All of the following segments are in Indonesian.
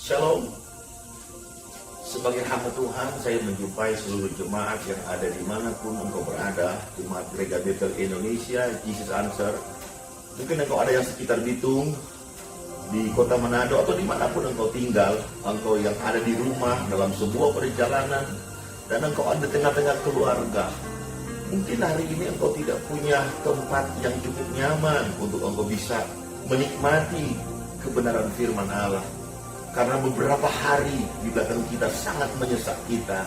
Shalom. Sebagai hamba Tuhan, saya menjumpai seluruh jemaat yang ada dimanapun engkau berada. Jemaat Gereja Bethel Indonesia, Jesus Answer. Mungkin engkau ada yang sekitar Bitung, di kota Manado, atau dimanapun engkau tinggal. Engkau yang ada di rumah, dalam sebuah perjalanan, dan engkau ada di tengah-tengah keluarga. Mungkin hari ini engkau tidak punya tempat yang cukup nyaman untuk engkau bisa menikmati kebenaran firman Allah. Karena beberapa hari di belakang kita sangat menyesak kita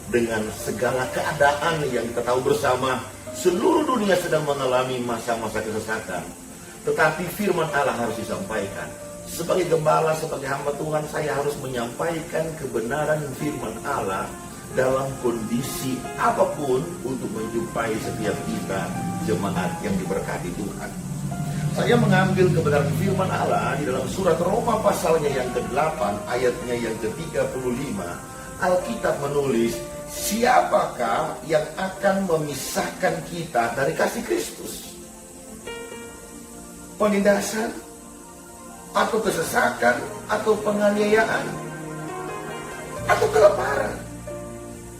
dengan segala keadaan yang kita tahu bersama. Seluruh dunia sedang mengalami masa-masa kesesakan. Tetapi firman Allah harus disampaikan. Sebagai gembala, sebagai hamba Tuhan, saya harus menyampaikan kebenaran firman Allah dalam kondisi apapun untuk menjumpai setiap kita jemaat yang diberkati Tuhan. Saya mengambil kebenaran firman Allah di dalam surat Roma pasalnya yang ke-8 ayatnya yang ke-35. Alkitab menulis, siapakah yang akan memisahkan kita dari kasih Kristus? Penindasan? Atau kesesakan? Atau penganiayaan? Atau kelaparan?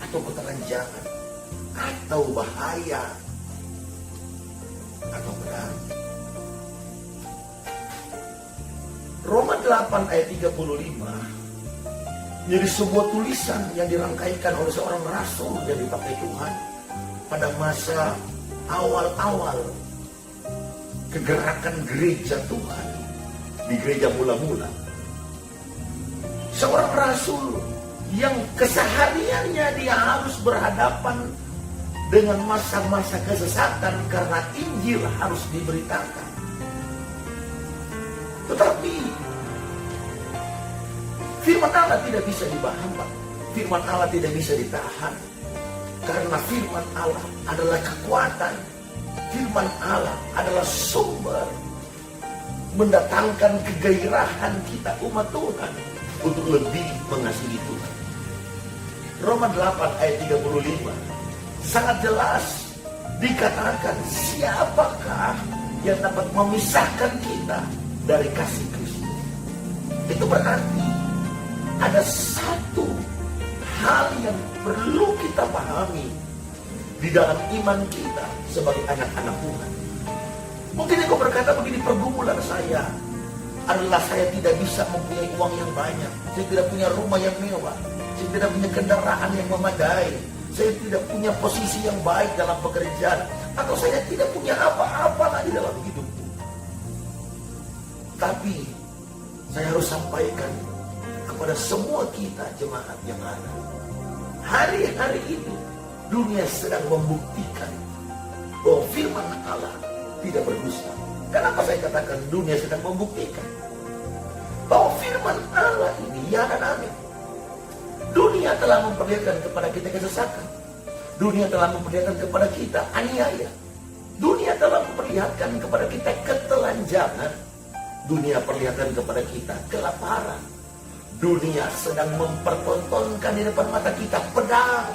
Atau ketelanjangan? Atau bahaya? Atau perang? Roma 8 ayat 35 menjadi sebuah tulisan yang dirangkaikan oleh seorang rasul yang dipakai Tuhan pada masa awal-awal kegerakan gereja Tuhan di gereja mula-mula. Seorang rasul yang kesehariannya dia harus berhadapan dengan masa-masa kesesatan karena Injil harus diberitakan. Tetapi firman Allah tidak bisa dihambat. Firman Allah tidak bisa ditahan. Karena firman Allah adalah kekuatan. Firman Allah adalah sumber mendatangkan kegairahan kita umat Tuhan untuk lebih mengasihi Tuhan. Roma 8 ayat 35 sangat jelas dikatakan, siapakah yang dapat memisahkan kita dari kasih Kristus? Itu berarti ada satu hal yang perlu kita pahami di dalam iman kita sebagai anak-anak Tuhan. Mungkin engkau berkata begini, pergumulan saya adalah saya tidak bisa mempunyai uang yang banyak, saya tidak punya rumah yang mewah, saya tidak punya kendaraan yang memadai, saya tidak punya posisi yang baik dalam pekerjaan, atau saya tidak punya apa-apa lagi dalam hidup. Tapi saya harus sampaikan kepada semua kita jemaat yang ada. Hari-hari ini dunia sedang membuktikan bahwa firman Allah tidak berdusta. Kenapa saya katakan dunia sedang membuktikan bahwa firman Allah ini ya dan amin. Dunia telah memperlihatkan kepada kita kesesakan. Dunia telah memperlihatkan kepada kita aniaya. Dunia telah memperlihatkan kepada kita ketelanjangan. Dunia perlihatkan kepada kita kelaparan. Dunia sedang mempertontonkan di depan mata kita pedang.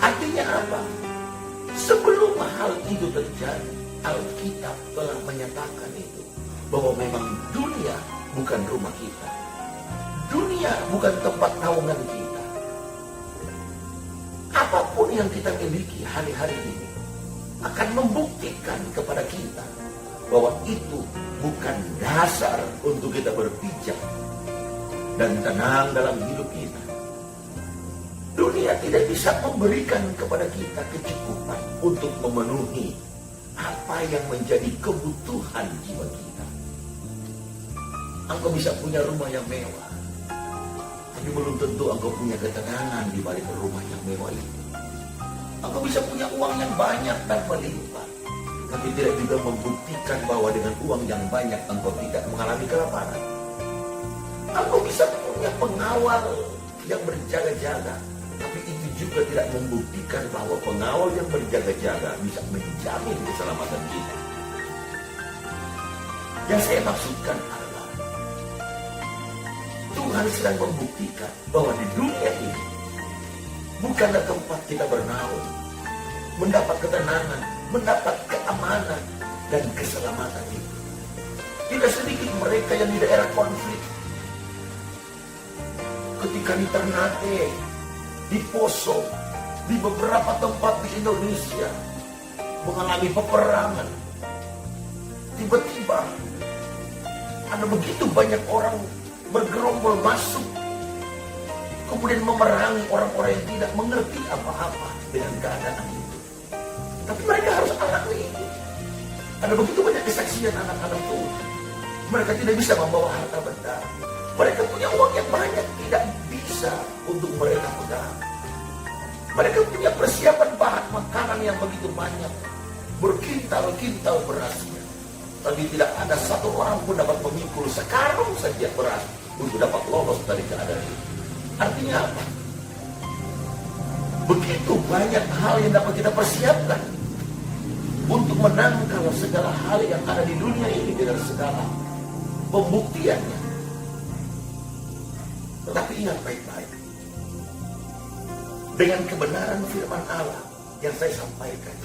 Artinya apa? Sebelum hal itu terjadi, Alkitab telah menyatakan itu, bahwa memang dunia bukan rumah kita. Dunia bukan tempat naungan kita. Apapun yang kita miliki hari-hari ini akan membuktikan kepada kita bahwa itu bukan dasar untuk kita berpijak dan tenang dalam hidup kita. Dunia tidak bisa memberikan kepada kita kecukupan untuk memenuhi apa yang menjadi kebutuhan jiwa kita. Engkau bisa punya rumah yang mewah, tapi belum tentu engkau punya ketenangan di balik rumah yang mewah itu. Engkau bisa punya uang yang banyak dan melimpah, tapi tidak juga membuktikan bahwa dengan uang yang banyak engkau tidak mengalami kelaparan. Engkau bisa punya pengawal yang berjaga-jaga, tapi itu juga tidak membuktikan bahwa pengawal yang berjaga-jaga bisa menjamin keselamatan kita. Yang saya maksudkan adalah Tuhan sedang membuktikan bahwa di dunia ini bukanlah tempat kita bernaung, mendapat ketenangan, mendapat keamanan dan keselamatan itu. Tidak sedikit mereka yang di daerah konflik, ketika di Ternate, di Poso, di beberapa tempat di Indonesia mengalami peperangan, tiba-tiba ada begitu banyak orang bergerombol masuk, kemudian memerangi orang-orang yang tidak mengerti apa-apa dengan keadaan itu. Tapi mereka harus alami itu. Ada begitu banyak kesaksian anak-anak Tuhan. Mereka tidak bisa membawa harta benda. Mereka punya uang yang banyak, tidak bisa untuk mereka pegang. Mereka punya persiapan bahan makanan yang begitu banyak, berkintal-kintal berasnya. Tapi tidak ada satu orang pun dapat memikul sekarung saja beras untuk dapat lolos dari keadaan itu. Artinya apa? Begitu banyak hal yang dapat kita persiapkan untuk menangkal segala hal yang ada di dunia ini dengan segala pembuktiannya. Tetapi ingat baik-baik, dengan kebenaran firman Allah yang saya sampaikan,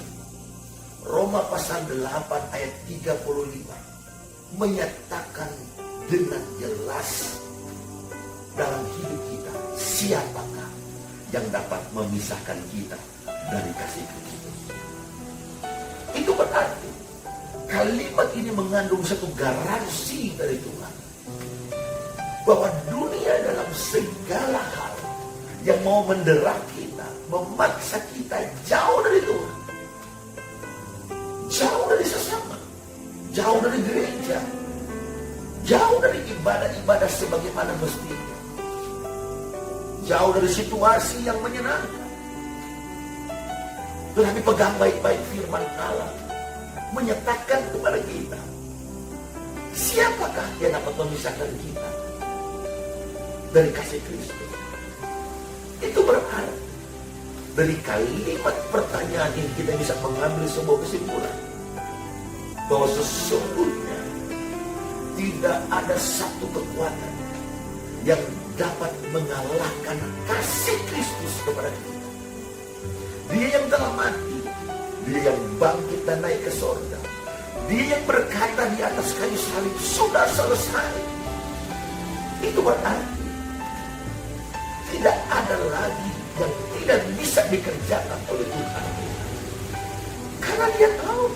Roma pasal 8 ayat 35 menyatakan dengan jelas dalam hidup kita, siapakah yang dapat memisahkan kita dari kasih Kristus. Itu berarti kalimat ini mengandung satu garansi dari Tuhan bahwa dunia dalam segala hal yang mau mendera kita, memaksa kita jauh dari Tuhan, jauh dari sesama, jauh dari gereja, jauh dari ibadah-ibadah sebagaimana mestinya, jauh dari situasi yang menyenangkan. Tetapi pegang baik-baik firman Allah menyatakan kepada kita, siapakah yang dapat memisahkan kita dari kasih Kristus. Itu berarti dari kalimat pertanyaan ini kita bisa mengambil sebuah kesimpulan bahwa sesungguhnya tidak ada satu kekuatan yang dapat mengalahkan kasih Kristus kepada kita. Dia yang telah mati, dia yang bangkit dan naik ke surga, dia yang berkata di atas kayu salib, sudah selesai. Itu berarti tidak ada lagi yang tidak bisa dikerjakan oleh Tuhan. Karena dia tahu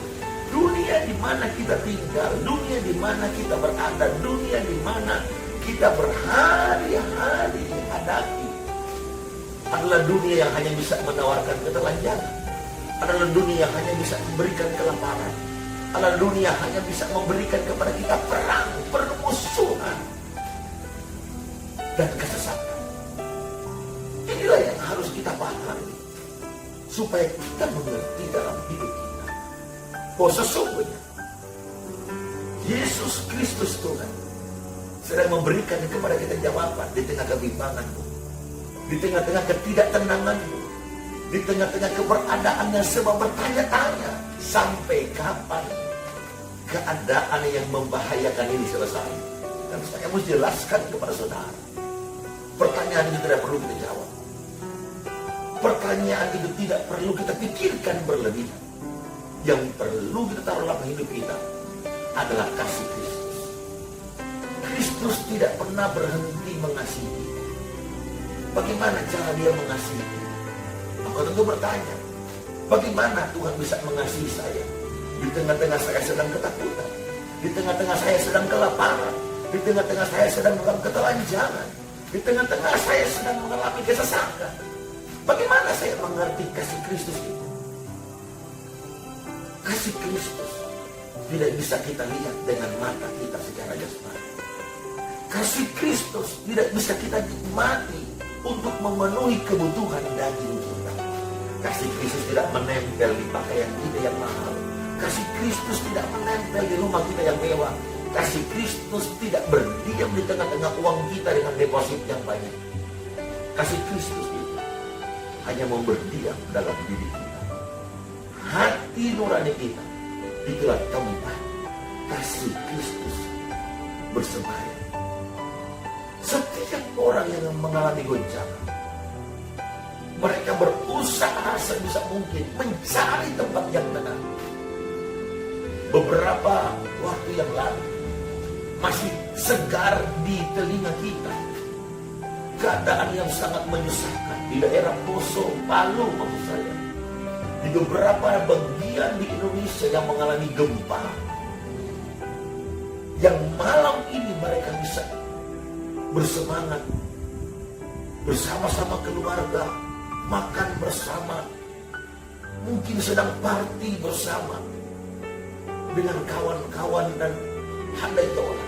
dunia di mana kita tinggal, dunia di mana kita berada, dunia di mana kita berhari-hari hadapi adalah dunia yang hanya bisa menawarkan ketelanjangan, adalah dunia yang hanya bisa memberikan kelaparan, adalah dunia yang hanya bisa memberikan kepada kita perang, permusuhan, dan kesesatan. Inilah yang harus kita pahami supaya kita mengerti dalam hidup kita bahwa sesungguhnya Yesus Kristus Tuhan sedang memberikan kepada kita jawaban di tengah kebimbanganmu, di tengah-tengah ketidaktenanganmu, di tengah-tengah keberadaan yang serba bertanya-tanya, sampai kapan keadaan yang membahayakan ini selesai. Dan saya mesti jelaskan kepada saudara, pertanyaan itu tidak perlu kita jawab. Pertanyaan itu tidak perlu kita pikirkan berlebihan. Yang perlu kita taruh dalam hidup kita adalah kasih Kristus. Kristus tidak pernah berhenti mengasihi. Bagaimana cara dia mengasihi? Aku tentu bertanya, bagaimana Tuhan bisa mengasihi saya? Di tengah-tengah saya sedang ketakutan, di tengah-tengah saya sedang kelaparan, di tengah-tengah saya sedang dalam ketelanjangan, di tengah-tengah saya sedang mengalami kesesakan. Bagaimana saya mengerti kasih Kristus itu? Kasih Kristus tidak bisa kita lihat dengan mata kita secara jasmani. Kasih Kristus tidak bisa kita nikmati untuk memenuhi kebutuhan daging kita. Kasih Kristus tidak menempel di pakaian kita yang mahal. Kasih Kristus tidak menempel di rumah kita yang mewah. Kasih Kristus tidak berdiam di tengah-tengah uang kita dengan deposit yang banyak. Kasih Kristus itu hanya mau berdiam dalam diri kita. Hati nurani kita, itulah tempat kasih Kristus bersemayam. Setiap orang yang mengalami goncangan, mereka berusaha sebisa mungkin mencari tempat yang tenang. Beberapa waktu yang lalu masih segar di telinga kita keadaan yang sangat menyusahkan di daerah Poso, Palu maksud saya. Di beberapa bagian di Indonesia yang mengalami gempa. Yang malam ini mereka bisa bersemangat bersama-sama keluarga, makan bersama, mungkin sedang party bersama dengan kawan-kawan dan handai tola.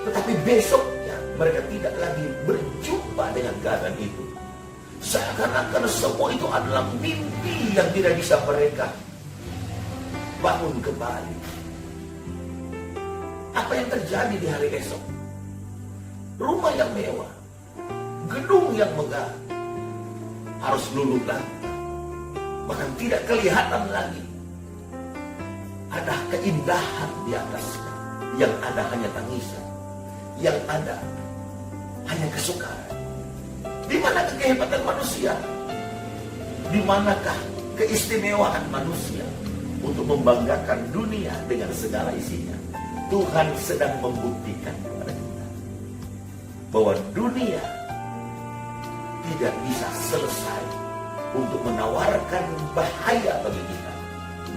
Tetapi besoknya mereka tidak lagi berjumpa dengan keadaan itu. Seakan-akan semua itu adalah mimpi yang tidak bisa mereka bangun kembali. Apa yang terjadi di hari esok? Rumah yang mewah, gedung yang megah harus luluh lantak, bahkan tidak kelihatan lagi ada keindahan di atasnya. Yang ada hanya tangisan, yang ada hanya kesukaran. Di manakah kehebatan manusia? Di manakah keistimewaan manusia untuk membanggakan dunia dengan segala isinya? Tuhan sedang membuktikan kepada kita bahwa dunia tidak bisa selesai untuk menawarkan bahaya bagi kita.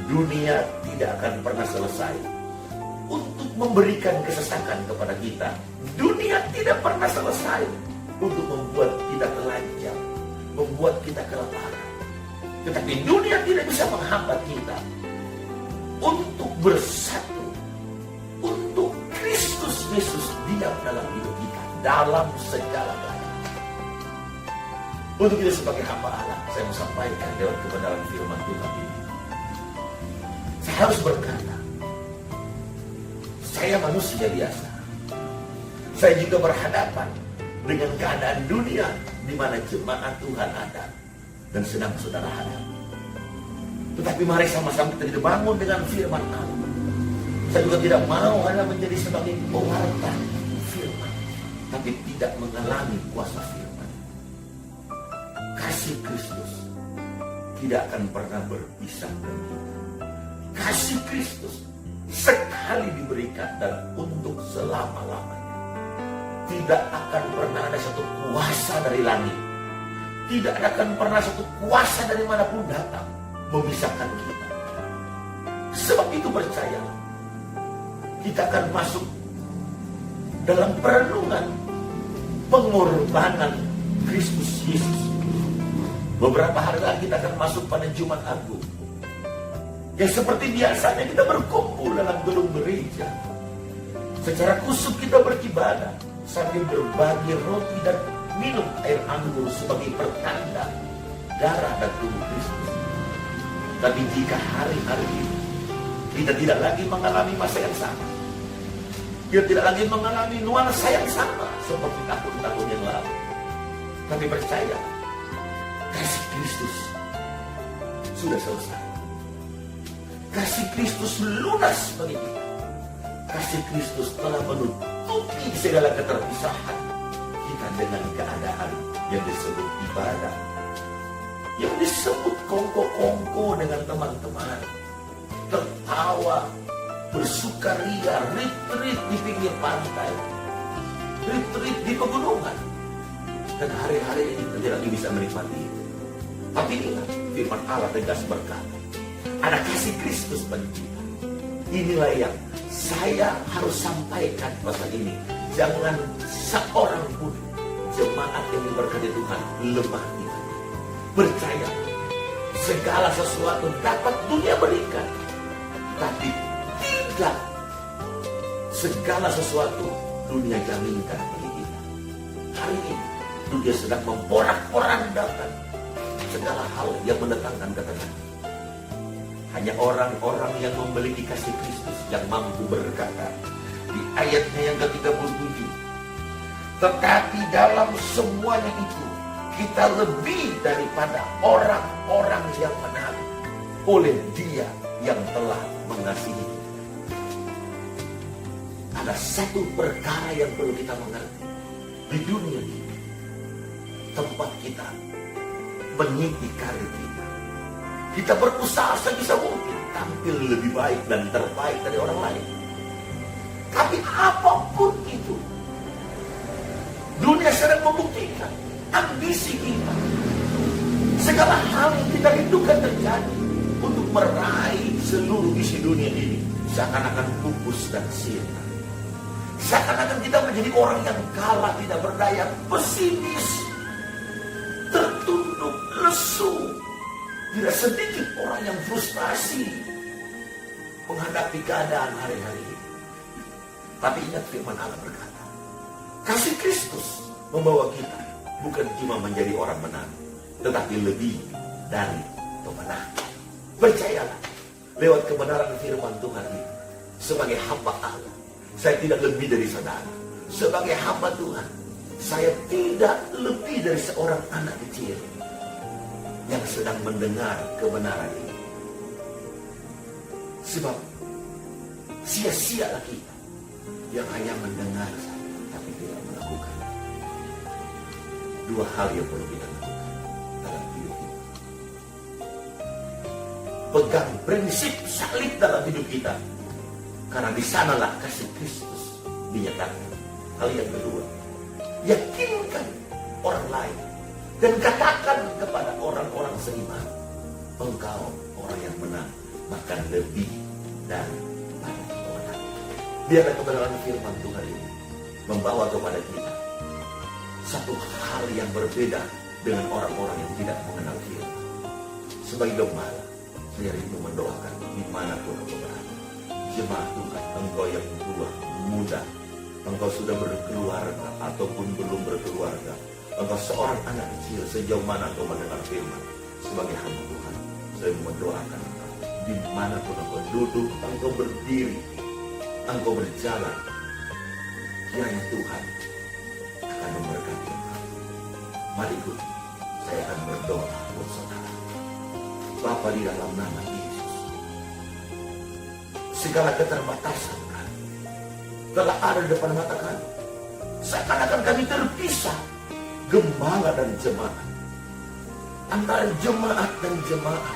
Dunia tidak akan pernah selesai untuk memberikan kesesakan kepada kita. Dunia tidak pernah selesai untuk membuat kita telanjang, membuat kita kelaparan. Tetapi dunia tidak bisa menghambat kita untuk bersatu, untuk Kristus Yesus diam dalam hidup kita, dalam segala keadaan. Untuk kita sebagai hamba Allah, saya mau sampaikan lewat kebenaran firman Tuhan ini. Saya harus berkata, saya manusia biasa. Saya juga berhadapan dengan keadaan dunia di mana jemaat Tuhan ada dan sedang saudara hadapi. Tetapi mari sama-sama kita dibangun dengan firman Allah. Saya juga tidak mau hanya menjadi sebagai pewarta firman, tapi tidak mengalami kuasa firman. Kasih Kristus tidak akan pernah berpisah dari kita. Kasih Kristus sekali diberikan dan untuk selama-lamanya. Tidak akan pernah ada satu kuasa dari langit, tidak akan pernah satu kuasa dari manapun datang memisahkan kita. Sebab itu percaya, kita akan masuk dalam perenungan pengorbanan Kristus Yesus. Beberapa hari lagi kita akan masuk pada Jumat Agung. Yang seperti biasanya kita berkumpul dalam gedung gereja. Secara khusyuk kita beribadah sambil berbagi roti dan minum air anggur sebagai pertanda darah dan tubuh Kristus. Tapi jika hari-hari ini kita tidak lagi mengalami masa yang sama, kita tidak lagi mengalami nuansa yang sama seperti tahun-tahun yang lalu, tapi percaya, kasih Kristus sudah selesai. Kasih Kristus lunas bagi kita. Kasih Kristus telah menutupi segala keterpisahan kita dengan keadaan yang disebut ibadah, yang disebut kongko-kongko dengan teman-teman, tertawa, bersukaria, retreat di pinggir pantai, retreat di pegunungan. Dan hari-hari ini kita tidak lagi bisa menikmati itu. Tapi ingat, firman Allah tegas berkata, ada kasih Kristus bagi kita. Inilah yang saya harus sampaikan pasal ini. Jangan seorang pun jemaat yang diberkati Tuhan lemah iman. Percaya, segala sesuatu dapat dunia berikan, tapi tidak segala sesuatu dunia jaminkan bagi kita. Hari ini dunia sedang memporak-porandakan segala hal yang mendatangkan ketenangan. Hanya orang-orang yang memiliki kasih Kristus yang mampu berkata di ayatnya yang ke-37, tetapi dalam semuanya itu kita lebih daripada orang-orang yang menang oleh Dia yang telah mengasihi kita. Ada satu perkara yang perlu kita mengerti di dunia ini, tempat kita mengisi karir kita. Kita berusaha sebisa mungkin tampil lebih baik dan terbaik dari orang lain. Tapi apapun itu, dunia Dia sedang membuktikan ambisi kita. Segala hal yang kita rindukan terjadi untuk meraih seluruh isi dunia ini seakan-akan pupus dan sirna. Seakan-akan kita menjadi orang yang kalah, tidak berdaya, pesimis, tertunduk, lesu. Tidak sedikit orang yang frustasi menghadapi keadaan hari-hari ini. Tapi ingat firman Allah berkata, kasih Kristus membawa kita bukan cuma menjadi orang menang, tetapi lebih dari pemenang. Percayalah, lewat kebenaran firman Tuhan ini, sebagai hamba Allah, saya tidak lebih dari saudara. Sebagai hamba Tuhan, saya tidak lebih dari seorang anak kecil yang sedang mendengar kebenaran ini. Sebab sia-sialah kita yang hanya mendengar saja, tapi tidak melakukan. Dua hal yang perlu kita lakukan dalam hidup kita. Pegang prinsip salib dalam hidup kita, karena di sanalah kasih Kristus dinyatakan. Hal yang kedua, yakinkan orang lain dan katakan kepada orang-orang seiman, engkau orang yang menang, bahkan lebih daripada orang. Biarlah kebenaran firman Tuhan ini membawa kepada kita satu hal yang berbeda dengan orang-orang yang tidak mengenal firman. Sebagai gembala, saya rindu mendoakan dimanapun engkau berada. Jemaat Tuhan, engkau yang tua, muda, engkau sudah berkeluarga ataupun belum berkeluarga, engkau seorang anak kecil, sejauh mana engkau mendengar firman. Sebagai hamba Tuhan, saya mendoakan engkau, dimanapun engkau duduk, engkau berdiri, engkau berjalan, kiranya Tuhan akan memberkati engkau. Mari ikut, saya akan berdoa buat saudara. Bapa, di dalam nama Yesus, segala keterbatasan kami telah ada di depan mata kami. Seakan-akan kami terpisah, gembala dan jemaat, antara jemaat dan jemaat.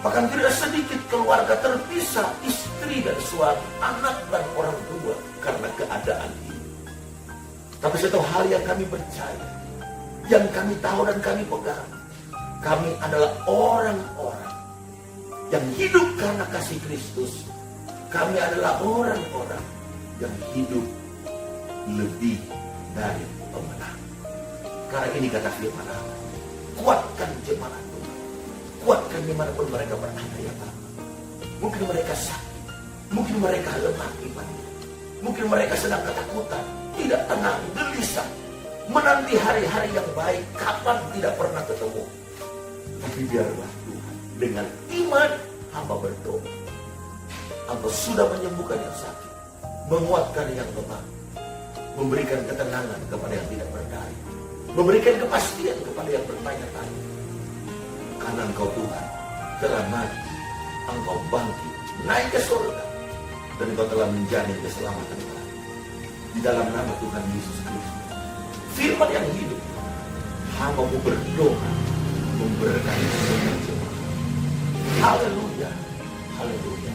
Bahkan tidak sedikit keluarga terpisah, istri dan suami, anak dan orang tua, karena keadaan ini. Tapi satu hal yang kami percaya, yang kami tahu dan kami pegang, kami adalah orang-orang yang hidup karena kasih Kristus. Kami adalah orang-orang yang hidup lebih dari pemenang. Karena ini kata firman Allah, kuatkan jemaat Tuhan, kuatkan dimanapun mereka berada ya Bapa. Mungkin mereka sakit, mungkin mereka lemah imannya, mungkin mereka sedang ketakutan, tidak tenang, gelisah, menanti hari-hari yang baik, kapan tidak pernah ketemu. Tapi biarlah Tuhan, dengan iman hamba berdoa, Engkau sudah menyembuhkan yang sakit, menguatkan yang lemah, memberikan ketenangan kepada yang tidak berdaya, memberikan kepastian kepada yang bertanya-tanya. Karena Engkau Tuhan telah mati, Engkau bangkit, naik ke surga, dan Engkau telah menjamin keselamatan kita. Di dalam nama Tuhan Yesus Kristus, firman yang hidup, hamba-Mu berdoa, memberkati semua jemaat. Haleluya, haleluya.